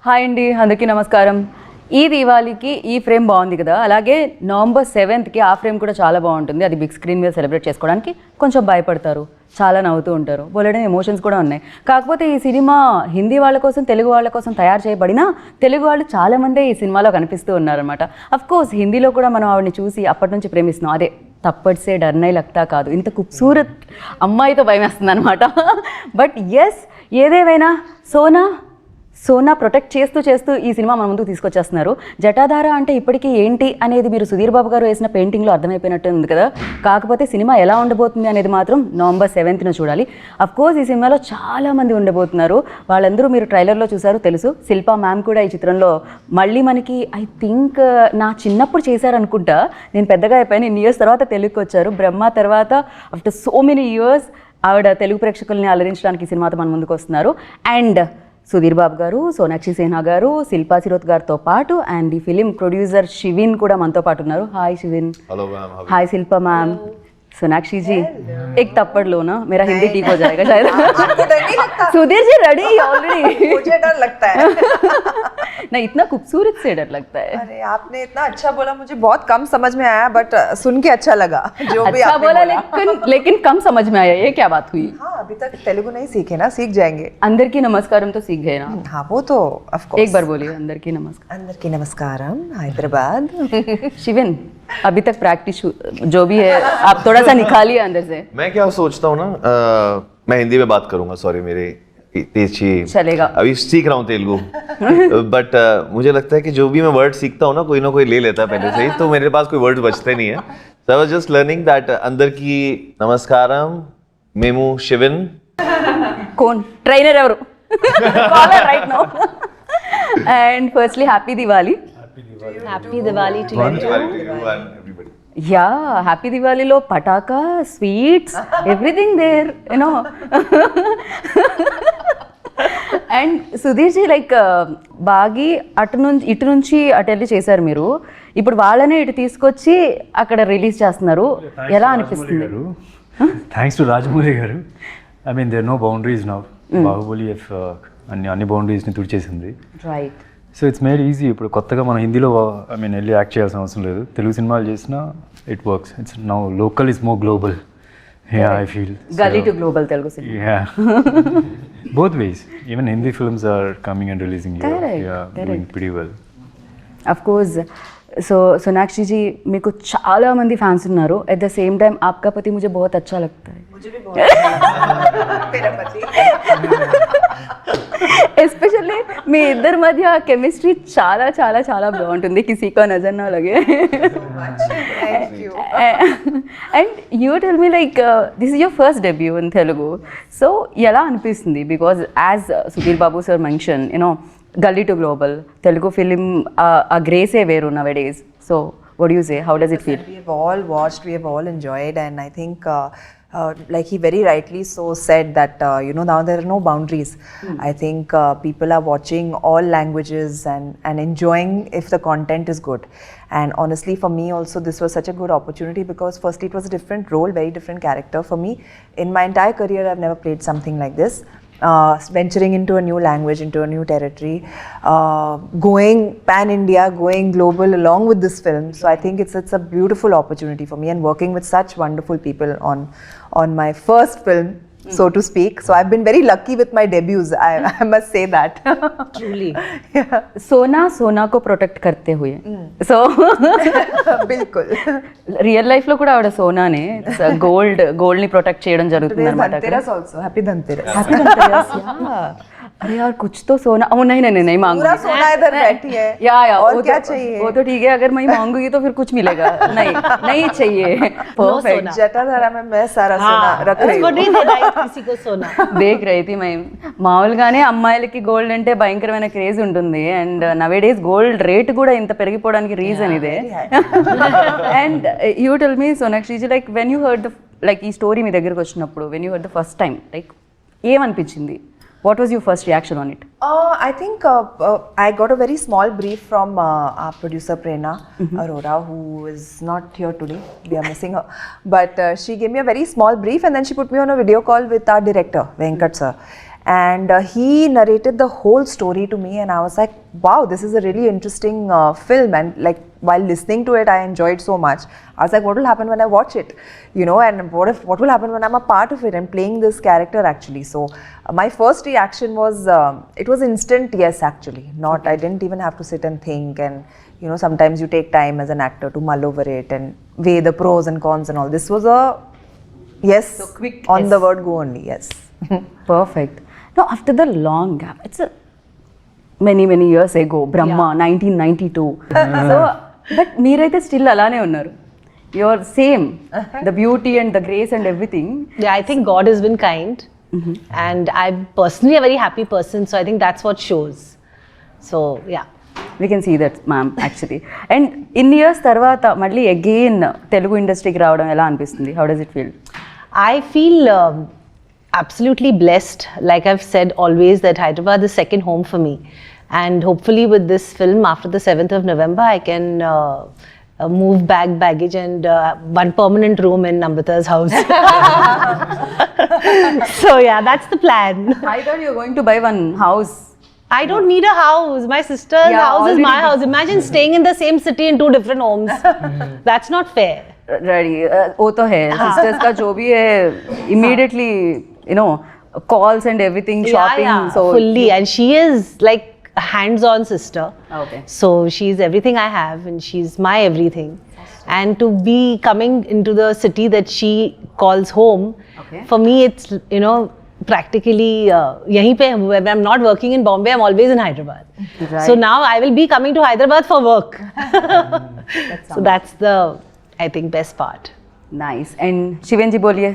Hi అండి, అందరికీ నమస్కారం. ఈ దీవాళీకి ఈ ఫ్రేమ్ బాగుంది కదా, అలాగే నవంబర్ 7th ఆ ఫ్రేమ్ కూడా చాలా బాగుంటుంది. అది బిగ్ స్క్రీన్ మీద సెలబ్రేట్ చేసుకోవడానికి కొంచెం భయపడతారు, చాలా నవ్వుతూ ఉంటారు, బోలెడని ఎమోషన్స్ కూడా ఉన్నాయి. కాకపోతే ఈ సినిమా హిందీ వాళ్ళ కోసం, తెలుగు వాళ్ళ కోసం తయారు చేయబడినా తెలుగు వాళ్ళు చాలామందే ఈ సినిమాలో కనిపిస్తూ ఉన్నారనమాట. అఫ్కోర్స్ హిందీలో కూడా మనం ఆవిడని చూసి అప్పటి నుంచి ప్రేమిస్తున్నాం. అదే తప్పట్సే డర్నై లగ్తా కాదు, ఇంత ఖూబ్సూరత్ అమ్మాయితో భయం వేస్తుంది అనమాట. బట్ ఎస్, ఏదేమైనా సోనా ప్రొటెక్ట్ చేస్తూ ఈ సినిమా మన ముందుకు తీసుకొచ్చేస్తున్నారు. జటాధార అంటే ఇప్పటికీ ఏంటి అనేది మీరు సుధీర్ బాబు గారు వేసిన పెయింటింగ్లో అర్థమైపోయినట్టు ఉంది కదా. కాకపోతే సినిమా ఎలా ఉండబోతుంది అనేది మాత్రం నవంబర్ 7th చూడాలి. అఫ్కోర్స్ ఈ సినిమాలో చాలామంది ఉండబోతున్నారు. వాళ్ళందరూ మీరు ట్రైలర్లో చూసారు, తెలుసు. శిల్పా మ్యామ్ కూడా ఈ చిత్రంలో మళ్ళీ మనకి ఐ థింక్ నా చిన్నప్పుడు చేశారనుకుంటా, నేను పెద్దగా అయిపోయాను, ఇన్ని ఇయర్స్ తర్వాత తెలుగుకి వచ్చారు. బ్రహ్మ తర్వాత ఆఫ్టర్ సో మెనీ ఇయర్స్ ఆవిడ తెలుగు ప్రేక్షకుల్ని అలరించడానికి ఈ సినిమాతో మన ముందుకు వస్తున్నారు. అండ్ సుధీర్ బాబు గారు, సోనాక్షి సిన్హా గారు, శిల్పా శిరోత్ గారితో పాటు అండ్ ఈ ఫిలిం ప్రొడ్యూసర్ శివిన్ కూడా మనతో పాటు ఉన్నారు. Hi Shivin. Hello ma'am. Hi Shilpa ma'am. Sonakshi ji, एक थप्पड़ लो ना, मेरा हिंदी ठीक हो जाएगा शायद. आपको डर नहीं लगता? Sudhir ji ready already. मुझे डर लगता है. नहीं, इतना खूबसूरत से डर लगता है. अरे आपने इतना अच्छा बोला, मुझे बहुत कम समझ में आया, बट सुन के अच्छा लगा. जो भी अच्छा आपने बोला, बोला. लेकिन कम समझ में आया. ये क्या बात हुई? हाँ, अभी तक तेलुगु नहीं सीखे ना, सीख जाएंगे. अंदर की नमस्कारम तो सीख गए ना. हाँ, वो तो ऑफ कोर्स. एक बार बोलिए, अंदर की नमस्कार. अंदर की नमस्कारम, हैदराबाद. शिविन, अभी तक प्रैक्टिस जो भी है आप थोड़ा सा निकालिए अंदर से. मैं क्या सोचता हूँ ना, मैं हिंदी में बात करूंगा, सॉरी मेरे तेजी चलेगा. अभी सीख रहा हूँ तेलुगु. बट मुझे लगता है कि जो भी मैं वर्ड सीखता हूँ ना, कोई ना कोई ले लेता है पहले से ही, तो मेरे पास कोई वर्ड्स बचते नहीं है. So I was just learning that अंदर की नमस्कारम, मेमू शिविन. कौन ट्रेनर ఎవరు? Caller right now. And firstly, happy Diwali. Happy Diwali to you. Yeah, happy Diwali లో పటాకా, sweets, everything there, you know. And Sudheer ji, like Baaghi ఇటు నుంచి అటు వెళ్ళి చేశారు మీరు. ఇప్పుడు వాళ్ళనే ఇటు తీసుకొచ్చి అక్కడ రిలీజ్ చేస్తున్నారు. ఎలా అనిపిస్తుంది? Thanks to Rajamouli garu. I mean there no boundaries now. Baahubali అన్ని బౌండరీస్ని తుడిచేసింది. Right. So it's made easy. ఇప్పుడు కొత్తగా మనం హిందీలో ఐ మీన్ వెళ్ళి యాక్ట్ చేయాల్సిన అవసరం లేదు. తెలుగు సినిమాలు చేసినా it works. It's now local is more global. Yeah, I feel gully to global Telugu cinema. Yeah, both ways. Even Hindi films are coming and releasing here. Yeah, doing pretty well. Of course. So Sonakshi ji, మీకు చాలా మంది fans ఉన్నారు. At the same time आपका पति मुझे बहुत अच्छा लगता है. मुझे भी बहुत अच्छा लगता है मेरा पति. ఎస్పెషల్లీ మీ ఇద్దరి మధ్య కెమిస్ట్రీ చాలా చాలా చాలా బాగుంటుంది. కిసీకో నజర్ నా లగే. Thank you. And you tell me, like this is your first debut in Telugu. So ఎలా అనిపిస్తుంది? Because as Sudheer Babu sir mention, you know, గల్లీ టు గ్లోబల్ తెలుగు ఫిలిం ఆ గ్రేసే వేరు now days. So what do you say? How does it feel? We have all watched, we have all enjoyed, and I think like he very rightly so said that you know, now there are no boundaries. I think people are watching all languages and enjoying if the content is good. And honestly, for me also, this was such a good opportunity because firstly it was a different role, very different character for me. In my entire career I've never played something like this. Venturing into a new language, into a new territory, going pan-India, going global along with this film. So I think it's a beautiful opportunity for me, and working with such wonderful people on my first film, so to speak. So I've been very lucky with my debuts. I must say that. Truly. Yeah. सोना को protect करते हुए. So बिल्कुल. Real life లో కూడా ఆవిడ సోనానే gold ని protect చేయడం జరుగుతుంది Today's అనమాట. Dhanteras also. Happy Dhanteras. Happy Dhanteras, yeah. अरे यार, कुछ तो सोना. ओ नहीं नहीं नहीं नहीं मांगूंगी. पूरा सोना इधर बैठी है. या और वो क्या तो, चाहिए? वो तो ठीक है, अगर मैं मांगूंगी तो फिर कुछ मिलेगा. नहीं नहीं चाहिए. परफेक्ट. जटाधारा में मैं सारा सोना रख रही उसको हूँ. नहीं देना है किसी को सोना. దేక్ రైతి మై మామూలుగానే అమ్మాయిలకి గోల్డ్ అంటే భయంకరమైన క్రేజ్ ఉంటుంది. అండ్ నవేడేస్ గోల్డ్ రేట్ కూడా ఇంత పెరిగిపోవడానికి రీజన్ ఇదే. And you tell me, Sonakshi ji, like when you heard the, like ఈ స్టోరీ మీ దగ్గరకు వచ్చినప్పుడు, when you heard the first time, like ఏమనిపించింది? What was your first reaction on it? I think I got a very small brief from our producer Prerna Arora, who is not here today. We are missing her. But she gave me a very small brief, and then she put me on a video call with our director Venkat sir. and he narrated the whole story to me, and I was like, wow, this is a really interesting film. And like while listening to it, I enjoyed so much. I was like, what will happen when I watch it, you know, and what will happen when I'm a part of it and playing this character actually. So my first reaction was it was instant yes actually. Not I didn't even have to sit and think, and you know, sometimes you take time as an actor to mull over it and weigh the pros and cons and all. This was a yes, So quick on yes. the word go only. Yes. Perfect. Now, after the long gap, it's a many years ago, Brahma, 1992. So, but మీరైతే still అలానే ఉన్నారు. You're same, the beauty and the grace and everything. Yeah, I think God has been kind. And I'm personally a very happy person, so I think that's what shows. So, yeah. We can see that, ma'am, actually. And ఇన్ని years తర్వాత మళ్ళీ again Telugu ఇండస్ట్రీకి రావడం ఎలా అనిపిస్తుంది? How does it feel? I feel absolutely blessed. Like I've said always, that Hyderabad is second home for me. And hopefully with this film, after the 7th of November, I can move baggage and one permanent room in Nambita's house. So yeah, that's the plan. I thought you were going to buy one house. I don't need a house. My sister's Yeah, house is my already. house. Imagine staying in the same city in 2 different homes. That's not fair. Ready वो तो है sisters का जो भी है immediately you know calls and everything shopping so fully. And she is like a hands-on sister. Okay. So she's everything I have, and she's my everything. And to be coming into the city that she calls home, Okay. for me it's, you know, practically yahin pe when I'm not working in Bombay, I'm always in Hyderabad. Right. So now I will be coming to Hyderabad for work. So that's the, I think, best part. nice and शिवेन जी बोलिए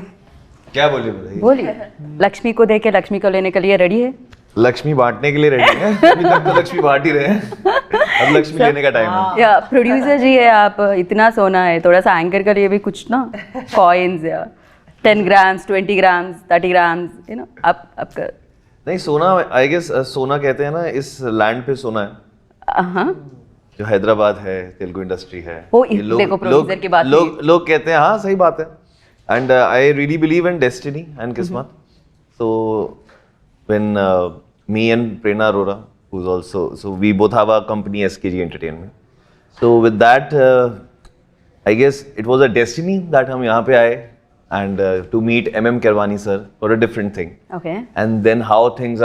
क्या बोले बताइए? बोलिए लक्ष्मी को देके लक्ष्मी को लेने के लिए रेडी है लक्ष्मी बांटने के लिए रेडी है। अभी तक तो लक्ष्मी बांट ही रहे हैं, अब लक्ष्मी लेने का टाइम है। या प्रोड्यूसर जी है आप इतना सोना है थोड़ा सा एंकर के लिए भी कुछ ना कॉइन्स या 10 grams 20 grams 30 grams you know आपका नहीं सोना, आई गेस सोना कहते हैं ना इस लैंड पे सोना है हाँ जो हैदराबाद है, तेलुगु इंडस्ट्री है। वो ये देखो producer की बात लोग कहते हैं, हाँ सही बात है। And I really believe in destiny and kismat. So when me and Prerna Arora who's also, so we both have our company SKG Entertainment. So with that I guess it was a destiny that हम यहाँ पे आए and to meet MM Kirwani sir for a different thing. okay And then how things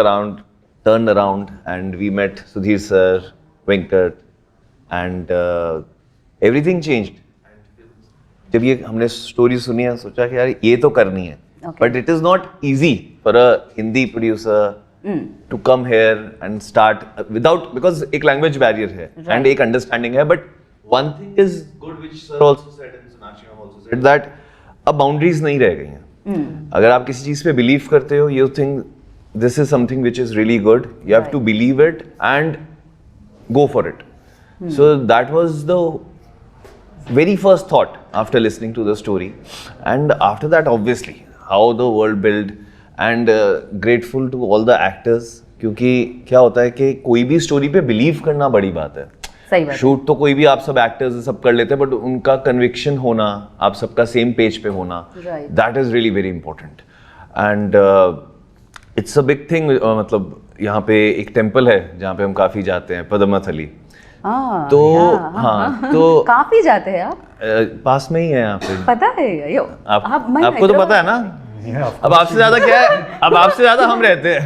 turned around and we met Sudhir sir, Venkat, and everything changed. जब ये हमने story सुनी है सोचा कि यार ये तो करनी है, but it is not easy for a Hindi producer to come here and start without, because एक language barrier है and एक understanding है, but one thing is good which sir also said and Sonakshi ma'am also said that अब boundaries नहीं रह गई हैं। अगर आप किसी चीज पे बिलीव करते हो, you think this is something which is really good, you have to believe it and go for it. So that was the very first thought after listening to the story, and after that obviously how the world built, and grateful to all the actors, क्योंकि क्या होता है कि कोई भी story पे believe करना बड़ी बात है. सही बात. शूट तो कोई भी आप सब एक्टर्स सब कर लेते हैं, बट उनका कन्विक्शन होना, आप सबका सेम पेज पे होना, that is really very important. And it's a big thing. मतलब यहाँ पे एक टेम्पल है जहाँ पे हम काफी जाते हैं, पद्मनाथली. तो हाँ, तो काफी जाते हैं आप? पास में ही है यहाँ पे. पता है यो, आपको तो पता है ना. अब आपसे ज्यादा क्या है, अब आपसे ज्यादा हम रहते हैं,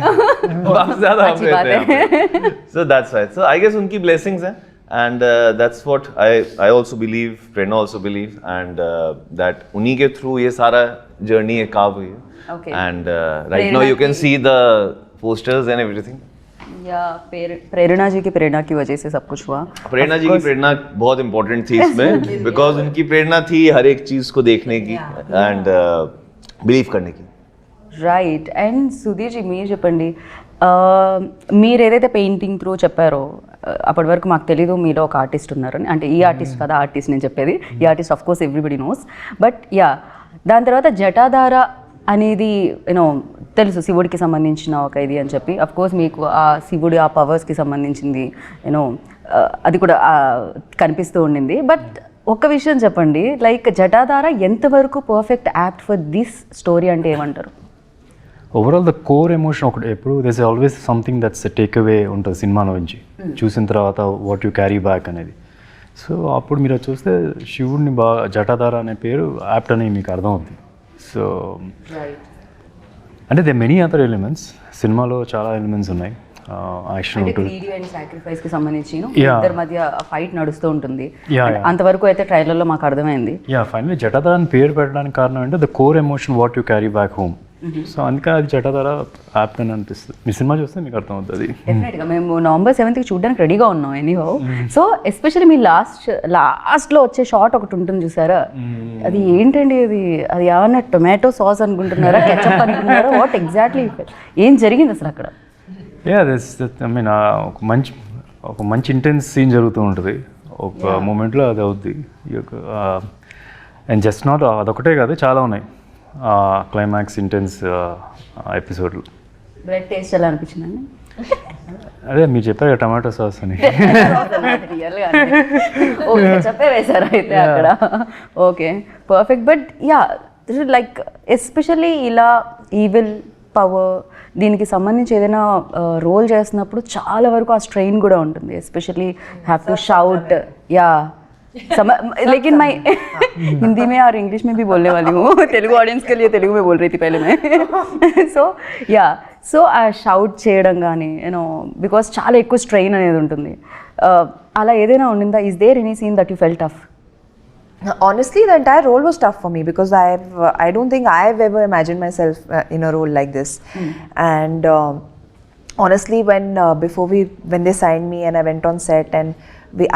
अब आपसे ज्यादा हम रहते हैं. So that's right. So I guess उनकी blessings हैं, and that's what I also believe, Prerna also believe, and that उन्हीं के through ये सारा journey है carve हुई है. Okay. And right now you can see the posters and everything. या प्रेरणा जी की प्रेरणा की वजह से सब कुछ हुआ. प्रेरणा जी की प्रेरणा बहुत इंपॉर्टेंट थी इसमें, बिकॉज उनकी प्रेरणा थी हर एक चीज को देखने की एंड బిలీవ్ करने की. రైట్. అండ్ సుధీర్ జీ మీరు చెప్పండి, మీరు ఏదైతే పెయింటింగ్ త్రూ చెప్పారో అప్పటి వరకు మాకు తెలీదు మీలో ఒక ఆర్టిస్ట్ ఉన్నారని. అంటే ఈ ఆర్టిస్ట్ కదా ఆర్టిస్ట్ నేను చెప్పేది, ఈ artist of course everybody knows. But yeah, దాని తర్వాత జటాధార అనేది యూనో తెలుసు శివుడికి సంబంధించిన ఒక ఇది అని చెప్పి. అఫ్ కోర్స్ మీకు ఆ శివుడి ఆ పవర్స్కి సంబంధించింది యూనో అది కూడా కనిపిస్తూ ఉండింది. బట్ ఒక్క విషయం చెప్పండి, లైక్ జటాధార ఎంతవరకు perfect apt for this story అంటే ఏమంటారు? ఓవరాల్ ద కోర్ ఎమోషన్ ఒకటి ఎప్పుడు this always something that's take away ఉంటుంది సినిమాలో నుంచి చూసిన తర్వాత వాట్ యు క్యారీ బ్యాక్ అనేది. సో అప్పుడు మీరు అది చూస్తే శివుడిని బాగా జటాధార అనే పేరు యాప్ట్ అని మీకు అర్థమవుతుంది. సో అంటే దే మెనీ అదర్ ఎలిమెంట్స్, సినిమాలో చాలా ఎలిమెంట్స్ ఉన్నాయి. యాక్షన్ ఉంటుంది, సాక్రిఫైస్ కి సంబంధించి Yeah. ఇద్దరి మధ్య ఫైట్ నడుస్తూ ఉంటుంది. Yeah, And yeah. అంతవరకు అయితే ట్రైలర్లో మాకు అర్థమైంది. యా ఫైనలీ జటాధార అని పేరు పెట్టడానికి కారణం అంటే the core emotion what you carry back home. So అందుకే అది జటాధార యాప్ట్ అని అనిపిస్తుంది. మీ సినిమా చూస్తే మీకు అర్థమవుతుంది. డెఫినెట్గా మేము నవంబర్ 7కి చూడడానికి రెడీగా ఉన్నాం ఎనీహో. సో ఎస్పెషల్లీ మీ లాస్ట్లో వచ్చే షాట్ ఒకటి ఉంటుంది చూసారా, అది ఏంటండి అది ఏమన్నా టొమాటో సాస్ అనుకుంటున్నారా, కెచప్ అనుకుంటున్నారా, వాట్ ఎగ్జాక్ట్లీ ఏం జరిగింది అసలు అక్కడ? యా దిస్ ఐ మీన్ ఒక మంచి ఇంటెన్స్ సీన్ జరుగుతూ ఉంటుంది ఒక మూమెంట్లో, అది అవుద్ది. అండ్ జస్ట్ నాట్ అదొకటే కాదు, చాలా ఉన్నాయి క్లైమాక్స్ ఇంటెన్స్ ఎపిసోడ్లు. బ్రెడ్ టేస్ట్ ఎలా అనిపించిందండి? అదే మీరు చెప్పారు కదా టమాటో సాస్ అని. ఓకే చెప్పే వేశారు అయితే అక్కడ. Okay perfect. But yeah like especially ఇలా ఈవిల్ పవర్ దీనికి సంబంధించి ఏదైనా రోల్ చేస్తున్నప్పుడు చాలా వరకు ఆ స్ట్రెయిన్ కూడా ఉంటుంది. Especially have to shout. या लेकिन मैं हिंदी में और इंग्लिश में भी बोलने वाली हूँ. तेलुगु ऑडियंस के लिए तेलुगु में बोल रही थी पहले मैं. సో ఆ షౌట్ చేయడం కానీ యూనో బికాస్ చాలా ఎక్కువ స్ట్రెయిన్ అనేది ఉంటుంది. అలా ఏదైనా ఉండిందా? Is there any scene that you felt tough? Honestly, the entire role was tough for me because I don't think I've ever imagined myself in a role like this. And honestly, when they signed me and I went on set and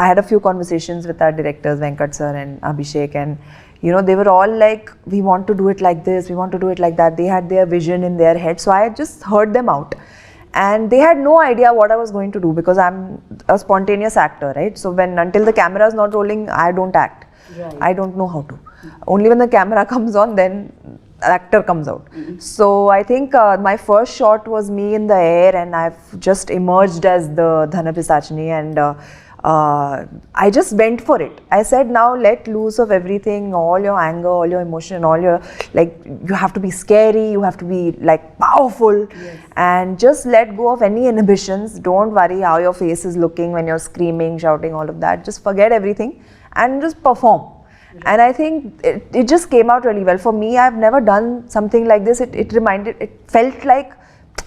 I had a few conversations with our directors Venkat sir and Abhishek, and you know they were all like, we want to do it like this, we want to do it like that. They had their vision in their head, so I just heard them out. And they had no idea what I was going to do because I'm a spontaneous actor, right? So until the camera is not rolling, I don't act. Right. I don't know how to. Only when the camera comes on, then actor comes out. So I think my first shot was me in the air and I've just emerged as the Dhana Pisachini, and I just went for it. I said, now let loose of everything, all your anger, all your emotion, all your, like, you have to be scary, you have to be like powerful. Yes. And just let go of any inhibitions. Don't worry how your face is looking when you're screaming, shouting, all of that. Just forget everything and just perform. Yeah. And I think it just came out really well. For me, I've never done something like this. It felt like,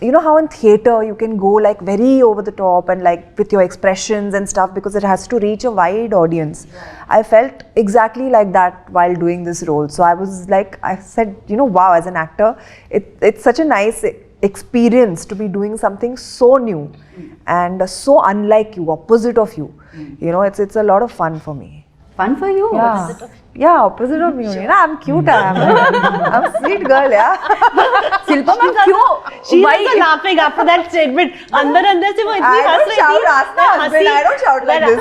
you know how in theatre you can go like very over the top and like with your expressions and stuff because it has to reach a wide audience. Yeah. I felt exactly like that while doing this role. So I was like, I said, you know, wow, as an actor, it's such a nice experience to be doing something so new and so unlike you, opposite of you. You know, it's a lot of fun for me. Fun for you? Yeah, opposite of me. You know, I'm cute. I'm a sweet girl, yeah. Silpa ma'am, क्यों? She was laughing after that statement. अंदर से वो इतनी हंस रही थी. I don't shout, ask my husband. I don't shout like this.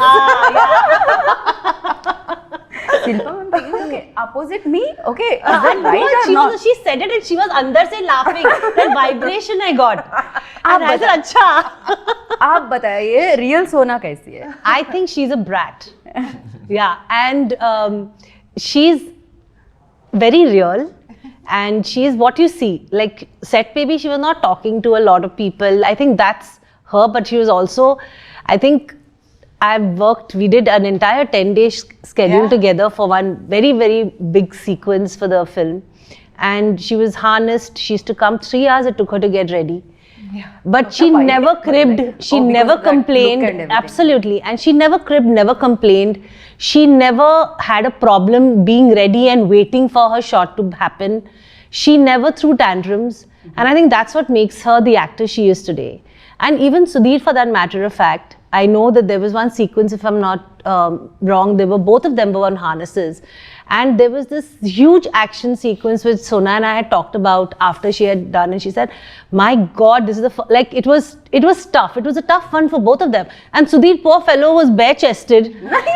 Silpa ma'am, okay, opposite me, okay. Is I that know, right or not? she said it and she was अंदर से laughing. That vibration I got. And I said, अच्छा. आप बताइए real सोना कैसी है? I think she's a brat. Yeah, and she's very real. And she is what you see. Like set baby, she was not talking to a lot of people. I think that's her, but she was also, I think we did an entire 10-day schedule together for one very, very big sequence for the film. And she was harnessed. She used to come 3 hours it took her to get ready. Yeah. But she never cribbed, she never complained. Absolutely. And she never cribbed, never complained. She never had a problem being ready and waiting for her shot to happen. She never threw tantrums. And I think that's what makes her the actor she is today. And even Sudhir, for that matter of fact, I know that there was one sequence, if I'm not wrong, both of them were on harnesses. And there was this huge action sequence which Sona and I had talked about after she had done, and she said, my God, this is like, it was tough. It was a tough one for both of them. And Sudhir, poor fellow, was bare-chested.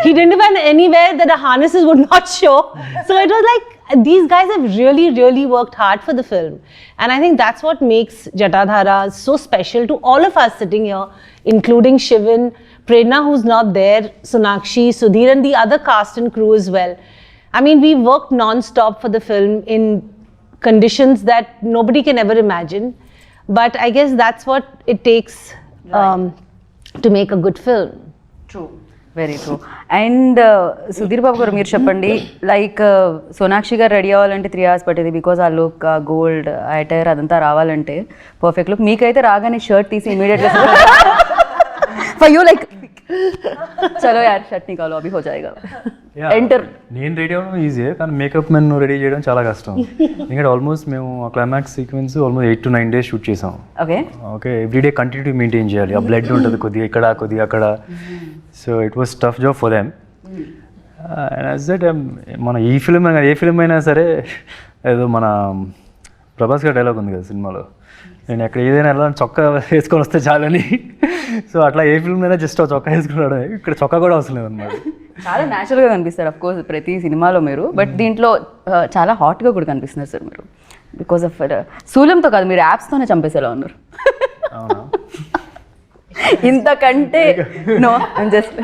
He didn't even anywhere that the harnesses would not show. So it was like, these guys have really, really worked hard for the film. And I think that's what makes Jatadhara so special to all of us sitting here, including Shivan, Prerna, who's not there, Sonakshi, Sudhir, and the other cast and crew as well. I mean, we worked non-stop for the film in conditions that nobody can ever imagine. but I guess that's what it takes to make a good film. True very true. And Sudheer Babu garu మీరు చెప్పండి, like Sonakshi గారు ready అవ్వాలంటే 3 hours పట్టేది, because ఆ look, ఆ gold attire అదంతా రావాలంటే perfect look. మీకైతే రాగానే షర్ట్ తీసి ఇమీడియట్గా ఫర్ యూ లైక్ చలో యార్ షర్ట్ నికాలో అభి హో జాయేగా ఎంటర్. నేను రెడీ అవ్వడం ఈజీ, కానీ మేకప్ మెన్ రెడీ చేయడం చాలా కష్టం. ఎందుకంటే ఆల్మోస్ట్ మేము ఆ climax sequence almost 8 to 9 days shoot చేసాం. Okay okay, everyday continue maintain చేయాలి. ఆ బ్లడ్ ఉంటుంది కొద్దిగా ఇక్కడ కొద్దిగా అక్కడ. So it was tough job for them. And as that మన ఈ ఫిల్మ్ ఏ ఫిల్మ్ అయినా సరే, ఏదో మన ప్రభాస్ గారి డైలాగ్ ఉంది కదా సినిమాలో, నేను ఎక్కడ ఏదైనా ఎలా చొక్కా వేసుకొని వస్తే చాలని. సో అట్లా ఏ ఫిల్మ్ అయినా జస్ట్ చొక్కా వేసుకున్నాడు, ఇక్కడ చొక్కా కూడా అవసరం లేదన్నమాట. చాలా న్యాచురల్గా కనిపిస్తారు అఫ్ కోర్స్ ప్రతి సినిమాలో మీరు, బట్ దీంట్లో చాలా హాట్గా కూడా కనిపిస్తున్నారు సార్ మీరు. బికాస్ ఆఫ్ శూలంతో కాదు, మీరు యాప్స్తోనే చంపేసేలా ఉన్నారు. అవునా? ఇంతకంటే నో ఐమ్ జస్ట్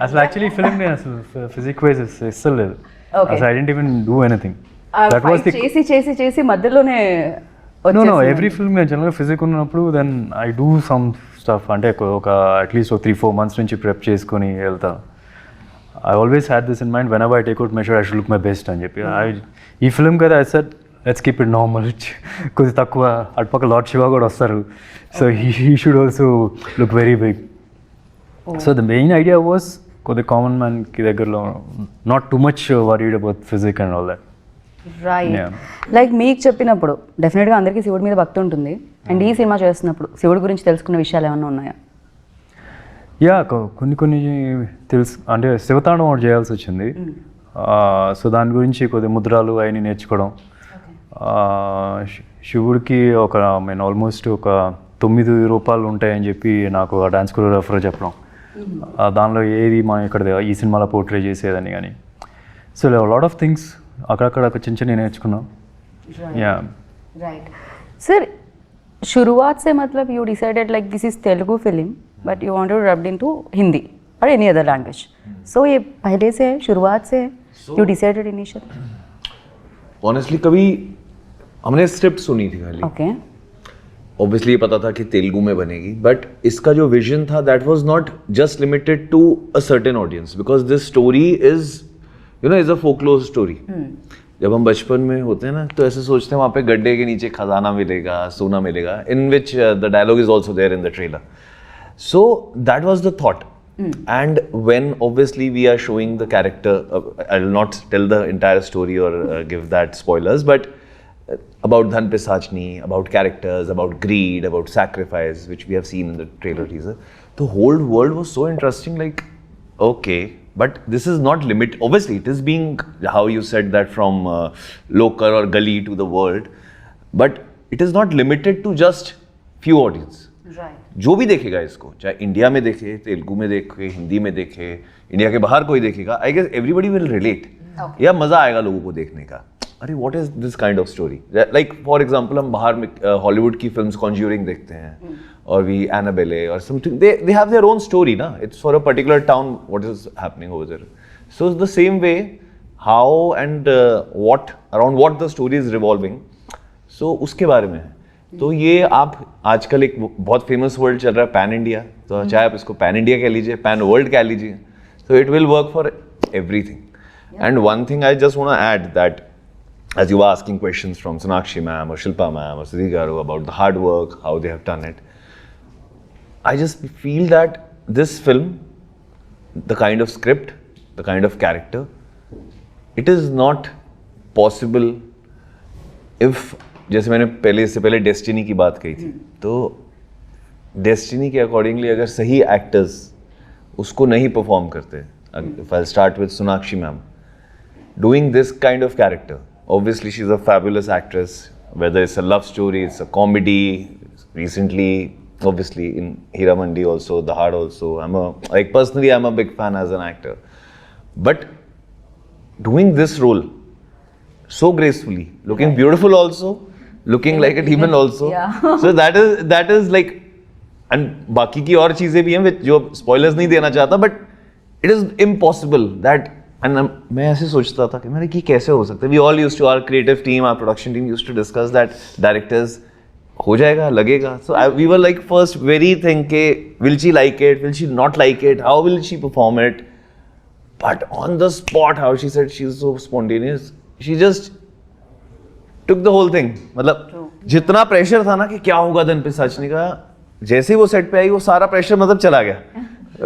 అసలు యాక్చువల్లీ ఫిల్మ్ నేను అసలు ఫిజిక్ వైజ్ ఇస్తలేదు. Okay. అసలు I didn't even do anything. That was the చేసి చేసి చేసి మధ్యలోనే నో ఎవ్రీ ఫిల్మ్ నేను జనరల్గా ఫిజిక్ ఉన్నప్పుడు then I do some stuff, అంటే ఒక అట్లీస్ట్ 3-4 months నుంచి ప్రెప్ చేసుకొని వెళ్తాను. I always had this in mind whenever I take out measure I should look my best అని చెప్పి. ఈ ఫిల్మ్ కదా I said let's keep it normal, కొద్ది తక్కువ. అటుపక్క లార్డ్ శివ కూడా వస్తారు, so he should also look very big. So the main idea was కొద్ది కామన్ మ్యాన్కి దగ్గరలో, not too much worried about physique and all that. Right. Yeah. Like మీకు చెప్పినప్పుడు డెఫినెట్గా అందరికీ శివుడి మీద భక్తి ఉంటుంది, అండ్ ఈ సినిమా చేస్తున్నప్పుడు శివుడి గురించి తెలుసుకున్న విషయాలు ఏమైనా ఉన్నాయా? యా, కొన్ని తెలుసు. అంటే శివతాండం ఒకటి చేయాల్సి వచ్చింది. సో దాని గురించి కొద్ది ముద్రాలు అవన్నీ నేర్చుకోవడం. శివుడికి ఒక ఆల్మోస్ట్ ఒక 9 రూపాలు ఉంటాయని చెప్పి నాకు ఆ డాన్స్ కొరియోగ్రాఫర్ చెప్పడం. దానిలో ఏది మనం ఇక్కడ ఈ సినిమాలో పోర్ట్రే చేసేదని కానీ. సో లాట్ ఆఫ్ థింగ్స్ అక్కడక్కడ చిన్న చిన్న నేర్చుకున్నాం. యా राइट सर, शुरुआत से मतलब you decided like this is Telugu film but you wanted to dubbed into Hindi or any other language, so ये पहले से है, शुरुआत से है, you decided initially? ऑनेस्टली कभी हमने स्क्रिप्ट सुनी थी खाली, okay ऑब्वियसली पता था कि तेलुगु में बनेगी, बट इसका जो विजन था that was not just limited to a certain audience, because this story is is a folklore story. जब हम बचपन में होते हैं ना तो ऐसे सोचते हैं वहाँ पे गड्ढे के नीचे खजाना मिलेगा, सोना मिलेगा, in which the dialogue is also there in the trailer. So that was the thought. And when obviously we are showing the character, I will not tell the entire story or give that spoilers, but about Dhan Pisachni, about characters, about greed, about sacrifice, which we have seen in the trailer teaser. The whole world was so interesting, like, okay, but this is not limit. Obviously, it is being, how you said that, from local or gully to the world, but it is not limited to just few audience. right जो भी देखेगा इसको, चाहे India में देखे, तेलुगु में देखे, हिंदी में देखे, इंडिया के बाहर कोई देखेगा, I guess everybody will relate. या मजा आएगा लोगों को देखने का, अरे what is this kind of story. Like for example हम बाहर में हॉलीवुड की फिल्म्स कॉन्ज्यूरिंग देखते हैं, और वी एनाबेले और something, they have their own story ना, it's for a particular town what is happening over there. So the same way how and what around what the story is revolving, so उसके बारे में है. तो ये आप आजकल एक बहुत फेमस वर्ड चल रहा है पैन इंडिया, तो चाहे आप इसको पैन इंडिया कह लीजिए, पैन वर्ल्ड कह लीजिए, तो it will work for everything. And one thing I just want to add that as you were asking questions from Sonakshi ma'am or Shilpa ma'am or Siddhi Garu about the hard work, how they have done it, I just feel that this film, the kind of script, the kind of character, it is not possible if, जैसे मैंने इससे पहले destiny की बात कही थी, तो destiny के अकॉर्डिंगली अगर सही एक्टर्स उसको नहीं परफॉर्म करते, if I'll start with Sonakshi ma'am doing this kind of character, obviously she's a fabulous actress, whether it's a love story, it's a comedy, recently obviously in Hira Mandi also, The Hard also, personally I'm a big fan as an actor, but doing this role so gracefully, looking beautiful also, looking like a demon also. Yeah. So that is like, and बाकी की और चीजें भी हैं जो spoilers नहीं देना चाहता, but it is impossible that, and मैं ऐसे सोचता था कि कैसे हो सकता है. We all used to, our creative team, our production team used to discuss that directors हो जाएगा, लगेगा. So we were like first very thinking, will she like it? Will she not like it? How will she perform it? But on the spot, how she said she's so spontaneous. She just took the whole thing. मतलब जितना pressure था ना कि क्या होगा दिन पे सचनी का, जैसे ही वो सेट पे आई वो सारा प्रेशर मतलब चला गया.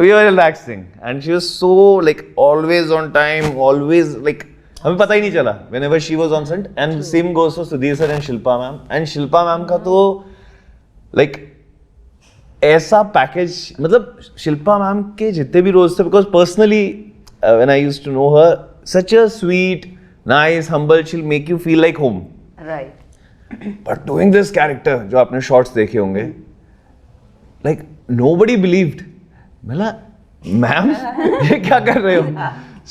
We were relaxing and she was so like always on time, always like हमें पता ही नहीं चला whenever she was on set. And same goes for Sudhir sir and Shilpa ma'am. And Shilpa ma'am का तो like ऐसा package, मतलब Shilpa ma'am के जितने भी रोल्स थे, because personally when I used to know her, such a sweet, nice, humble, she'll make you feel like home. Right. But doing this character, जो आपने शॉर्ट्स देखे होंगे, like nobody believed. मतलब मैम ये क्या कर रहे हो?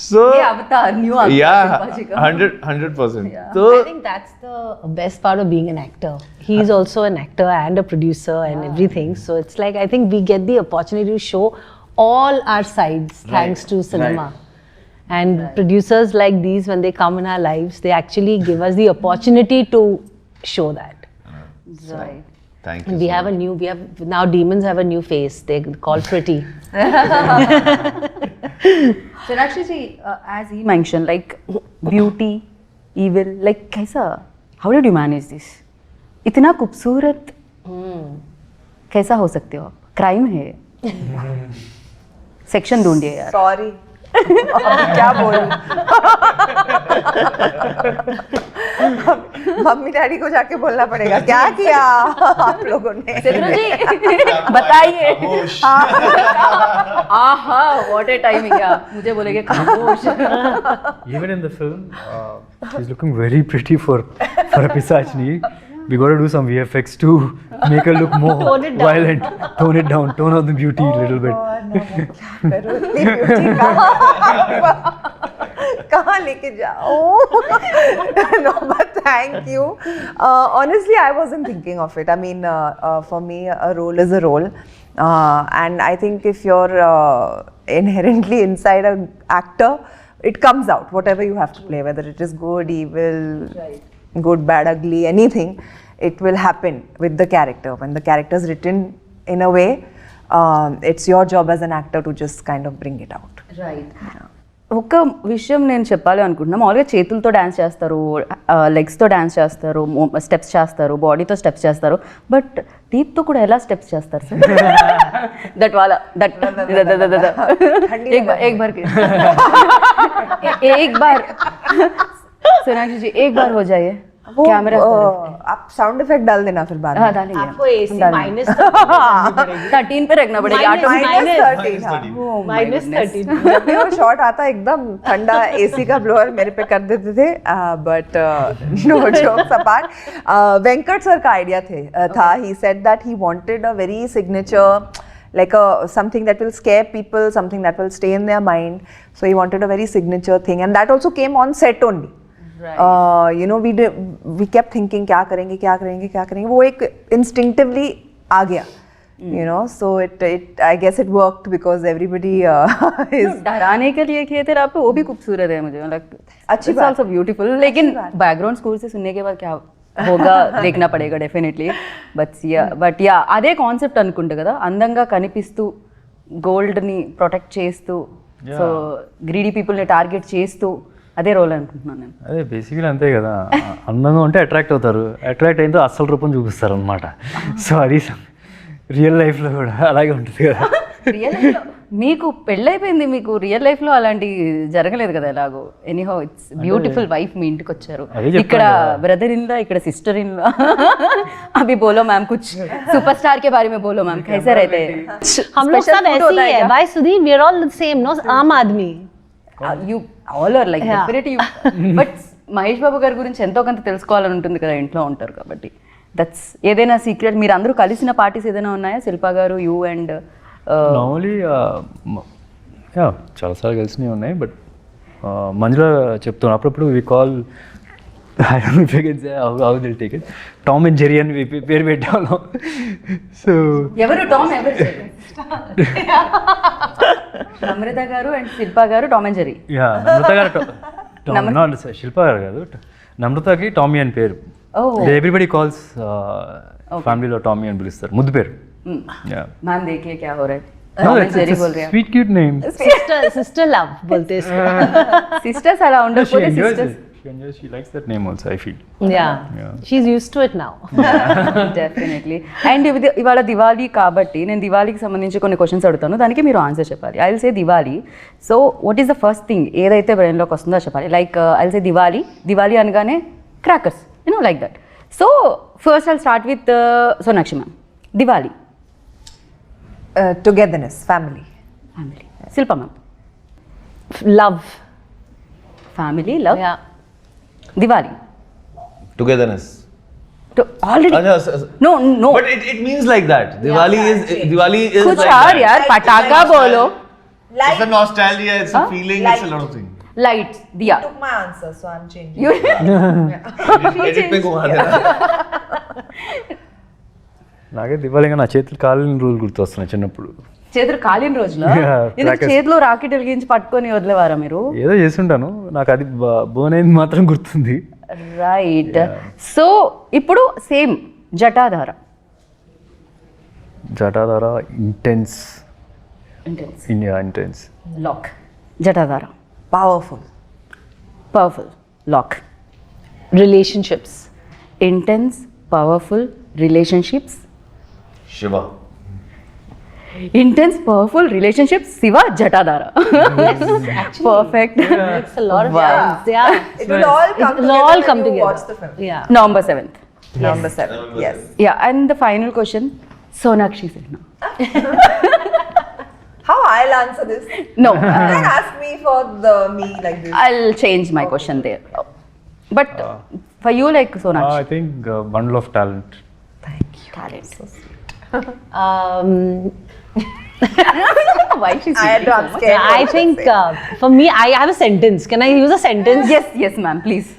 So ये अवतार न्यू अवतार yeah, शिल्पा जी का. 100%. I तो think that's the best part of being an actor. He's also an actor and a producer and everything. So it's like, I think we get the opportunity to show all our sides thanks to cinema. And producers like these, when they come in our lives, they actually give us the opportunity to show that. Right. thank you. And we have now demons have a new face. They're called pretty. Sonakshi ji, as he mentioned, like beauty, evil, like कैसा? How did you manage this? इतना खूबसूरत कैसा हो सकते हो आप? Crime है. Section ढूंढिए यार. सॉरी क्या बोलूं. मम्मी डैडी को जाके बोलना पड़ेगा क्या किया आप लोगों ने. सेक्शन जी बताइए. आहा, व्हाट ए टाइमिंग यार. मुझे बोलेंगे खामोश. Even in the film, she's looking very pretty for a Pisachni. We got to do some VFX to make her look more Tone it down. violent. Tone it down. Tone out the beauty a little bit. करो इतनी beauty कहाँ लेके जाओ. No, but thank you. Honestly, I wasn't thinking of it. I mean, for me, a role is a role. And I think if you're inherently inside an actor, it comes out, whatever you have to play, whether it is good, evil, good, bad, ugly, anything, it will happen with the character. When the character is written in a way, it's your job as an actor to just kind of bring it out. Right. ఒక విషయం నేను చెప్పాలి అనుకుంటున్నా. మామూలుగా చేతులతో dance చేస్తారు, లెగ్స్తో dance చేస్తారు, steps చేస్తారు, బాడీతో స్టెప్స్ చేస్తారు, బట్ టీత్తో కూడా ఎలా స్టెప్స్ చేస్తారు సార్? దట్ వాలా దట్ एक बार एक बार सोनाक्षी जी एक बार हो जाइए. कैमरा आप साउंड इफेक्ट डाल देना फिर बाद में. हाँ डालेंगे. आपको AC minus 13 पे रखना पड़ेगा. minus 13. जब भी वो शॉट आता एकदम ठंडा एसी का ब्लोअर मेरे पे कर देते थे. But no jokes apart, Venkat sir का आइडिया था. He said that he wanted a very signature, like something that will scare people, something that will stay in their mind. So he wanted a very signature thing, and that also came on set only. You know, we kept thinking क्या करेंगे. वो एक instinctively आ गया. You know, so it I guess it worked because everybody is डराने के लिए किए थे आप, वो भी खूबसूरत है मुझे मतलब. अच्छी बात. Also beautiful. लेकिन बैकग्राउंड स्कोर से सुनने के बाद क्या होगा देखना पड़ेगा डेफिनेटली. బట్ యా అదే కాన్సెప్ట్ అనుకుంటా కదా, అందంగా కనిపిస్తూ గోల్డ్ని ప్రొటెక్ట్ చేస్తూ, సో గ్రీడీ పీపుల్ని టార్గెట్ చేస్తూ అదే రోల్ అనుకుంటున్నాను నేను. అదే బేసిక్లీ అంతే కదా, అందంగా ఉంటే అట్రాక్ట్ అవుతారు, అట్రాక్ట్ అయిన అసలు రూపం చూపిస్తారు అనమాట. సో అది రియల్ లైఫ్లో కూడా అలాగే ఉంటుంది కదా. రియల్ లైఫ్లో మీకు పెళ్ళైపోయింది, మీకు రియల్ లైఫ్లో అలాంటి జరగలేదు కదా ఎలాగో. ఎనీహౌ ఇట్స్ బ్యూటిఫుల్ వైఫ్ మీ ఇంటికి వచ్చారు. ఇక్కడ ब्रदर इन लॉ, ఇక్కడ सिस्टर इन लॉ. अभी बोलो मैम कुछ सुपरस्टार के बारे में बोलो मैम, कैसे रहते हैं? हम लोग सब ऐसे ही है. Why Sudhir? We are all the same, no? आम आदमी. You all are like definitely. But Mahesh Babu గారి గురించి ఎంతో కొంత తెలుసుకోవాలని ఉంటుంది కదా, ఇంట్లో ఉంటారు కాబట్టి. దట్స్ ఏదైనా సీక్రెట్? మీరు అందరూ కలిసిన పార్టీస్ ఏదైనా ఉన్నాయా? శిల్పా గారు, యూ అండ్ నార్మలీ చాలాసార్లు కలిసినవి ఉన్నాయి. బట్ మంజుల చెప్తాను అప్పుడప్పుడు we call, I don't know if you can say how they take it, Tom and Jerry అని పేరు పెట్టాను. సో ఎవరు టామ్ ఎవరు జెర్రీ? నమ్రత గారు అండ్ శిల్పా గారు టామ్ అండ్ జెర్రీ. యా, నమ్రత గారు శిల్పా గారు కాదు, నమ్రతకి టామీ అని పేరు. ఎవ్రీబడి కాల్స్ ఫ్యామిలీలో టామీ అని పిలుస్తారు, ముద్దు పేరు. मैम देखिए क्या हो रहा है, Tom and Jerry बोल रहे हैं. Sweet cute name. sister love bolte isko. Sisters అలా ఉండకపోతే sisters She likes that name also, I feel. Yeah, she's used to it now. Definitely. And ఇవాళ దివాళీ కాబట్టి నేను దివాళీకి సంబంధించి కొన్ని క్వశ్చన్స్ అడుగుతాను, దానికి మీరు ఆన్సర్ చెప్పాలి. I will say Diwali. So what is the first thing ఏదైతే బ్రెయిన్లోకి వస్తుందో చెప్పాలి. Like I will say Diwali అనగానే crackers, like that. So first I'll start with Sonakshi ma'am. Diwali. Togetherness, family. Family. Shilpa ma'am. Love. Family, love. Yeah. Diwali. Togetherness. Already no no But it means like that. Diwali is कुछ like और that. यार, पटाखा बोलो. It's a nostalgia, it's a feeling, it's a lot of things. Lights, दिया. Took my answer, so I'm changing. You Edit पे घुमा देना. నాకే దివాళీగా నా చేతులు కాలిన రోజులు గుర్తొస్తున్నాయి చిన్నప్పుడు. చేతులు కాలిన రోజులో Yeah, ఎందుకు crackers. చేతిలో రాకెట్ వెలిగించి పట్టుకొని వదిలేవారా మీరు? ఏదో చేస్తుంటాను, నాకు అది బోన్ అయింది మాత్రం గుర్తుంది. రైట్. సో ఇప్పుడు same Jatadhara. Jatadhara intense. Intense. India intense. Lock. Jatadhara. Powerful. Powerful. Lock. Relationships. Intense, powerful, relationships. Shiva. Intense, powerful, relationships, Shiva, Jatadhara. Perfect. It's a lot of Wow. things. Yeah. It will all come It'll together all when come you together. watch the film. Yeah. November 7th. Number 7. Yes. Yeah, and the final question, Sonakshi Sinha. How I'll answer this? No, You can ask me for me like this. I'll change my question there. But for you, like I Sonakshi. Think bundle of talent. Talent. Um, Why she's I had to upscale. I think for me, I have a sentence. Can I use a sentence? Yes, ma'am, please.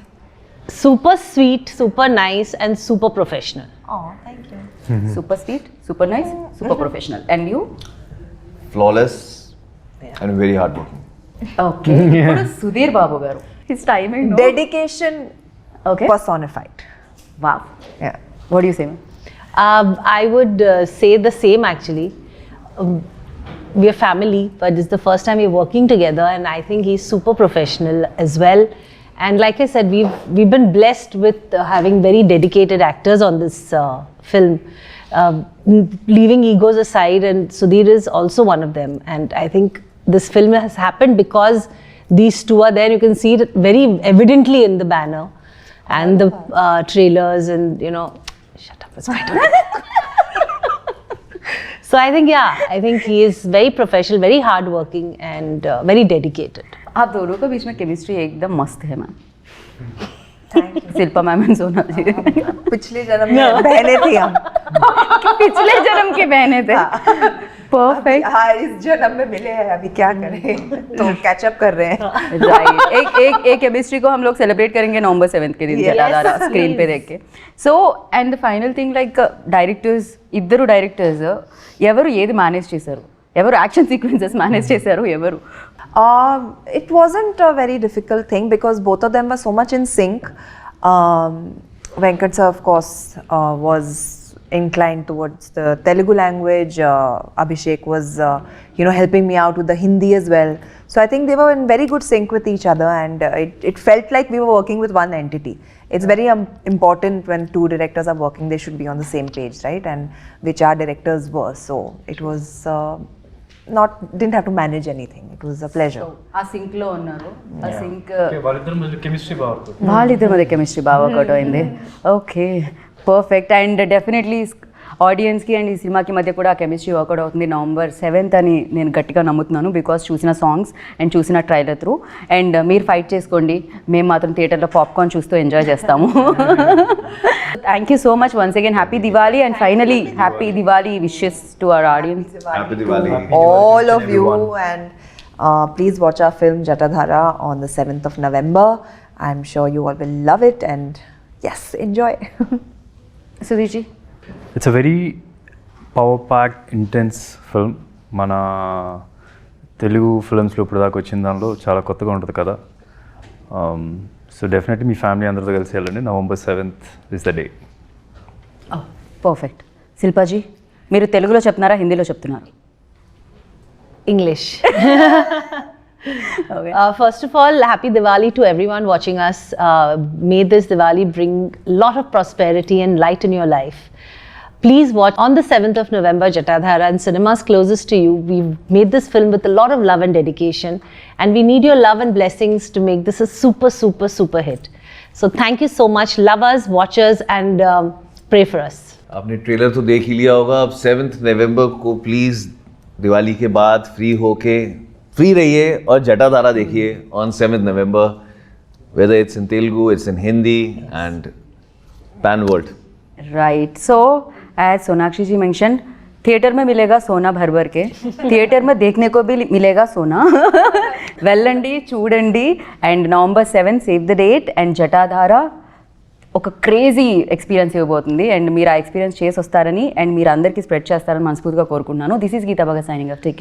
Super sweet, super nice, and super professional. Oh, thank you. Super sweet, super nice, super professional. And you? Flawless and very hardworking. Okay. ఇప్పుడు సుధీర్ బాబు గారు. His timing, no? Dedication Okay. personified. Wow. Yeah. What do you say, ma'am? I would say the same actually. We are family, but this is the first time we're working together, and I think he's super professional as well. And like I said, we've been blessed with having very dedicated actors on this film. Leaving egos aside, and Sudhir is also one of them. And I think this film has happened because these two are there. You can see it very evidently in the banner and the trailers, and shut up, it's my turn. So I think he is very professional, very hardworking, and very dedicated. आप दोनों के बीच में chemistry एकदम मस्त है, ma'am. Shilpa ma'am and सोना जी. पिछले जन्म में बहने थी हम. पिछले जन्म की बहनें थे. परफेक्ट. हाँ, इस जन्म में मिले हैं, अभी क्या करें? तो कैचअप कर रहे हैं. राइट. एक केमिस्ट्री को हम लोग सेलिब्रेट करेंगे November 7th के दिन जटाधारा स्क्रीन पे देख के. So and the final thing like directors, ఇద్దరు డైరెక్టర్స్ ఎవరు ఏది మేనేజ్ చేశారు? ఎవరు యాక్షన్ సీక్వెన్సెస్ మేనేజ్ చేశారు? ఎవరు? It wasn't a very difficult thing because both of them were so much in sync. Venkat sir, of course, was inclined towards the Telugu language. Abhishek was, helping me out with the Hindi as well. So I think they were in very good sync with each other, and it felt like we were working with one entity. It's very important when two directors are working, they should be on the same page, right? And which our directors were. So it was didn't have to manage anything. It was a pleasure. ఆ sync లో ఉన్నారు. ఆ sync వాళ్ళిద్దరి మధ్య chemistry బాగుంటుంది. వాళ్ళిద్దరి మధ్య chemistry బాగా వర్కౌట్ అయింది. Okay, perfect. అండ్ డెఫినెట్లీ ఆడియన్స్కి అండ్ ఈ సినిమాకి మధ్య కూడా కెమిస్ట్రీ వర్కౌట్ అవుతుంది November 7th అని నేను గట్టిగా నమ్ముతున్నాను. బికాస్ చూసిన సాంగ్స్ అండ్ చూసిన ట్రైలర్ త్రూ. అండ్ మీరు ఫైట్ చేసుకోండి, మేము మాత్రం థియేటర్లో పాప్కార్న్ చూస్తూ ఎంజాయ్ చేస్తాము. Thank you so much once again. Happy Diwali and finally happy Diwali wishes to our audience. Happy Diwali. All of you, and please watch our film Jatadhara on the 7th of November. I'm sure you all will love it, and yes, enjoy. Sudheer ji. It's a very power pack intense film. మన తెలుగు ఫిల్మ్స్లో ఇప్పుడు దాకా వచ్చిన దానిలో చాలా కొత్తగా ఉంటుంది కదా. So definitely మీ family అందరితో కలిసి వెళ్ళండి. November 7th is the day. Perfect. Shilpa ji మీరు తెలుగులో చెప్తున్నారా హిందీలో చెప్తున్నారు? English. Okay. First of all, happy Diwali to everyone watching us. May this Diwali bring a lot of prosperity and light in your life. Please watch on the 7th of November, Jatadhara, in cinemas closest to you. We've made this film with a lot of love and dedication, and we need your love and blessings to make this a super, super, super hit. So thank you so much. Love us, watch us, and pray for us. आपने trailer तो देख ही लिया होगा. अब 7th नवंबर को please Diwali के बाद free रहिए और जटाधारा देखिए on 7th November, whether it's in Telugu, it's in Hindi and pan world. Right. So as Sonakshi ji mention, theatre में मिलेगा सोना भर भर के, थिएटर में देखने को भी मिलेगा सोना. వెళ్ళండి చూడండి. And November 7 save the date. And Jatadhara ఒక క్రేజీ ఎక్స్పీరియన్స్ ఇవ్వబోతుంది. అండ్ మీరు ఆ ఎక్స్పీరియన్స్ చేసి వస్తారని అండ్ మీరు అందరికీ స్ప్రెడ్ చేస్తారని మనస్ఫూర్తిగా కోరుకుంటున్నాను. This is Geeta Bhagat signing off. Take care.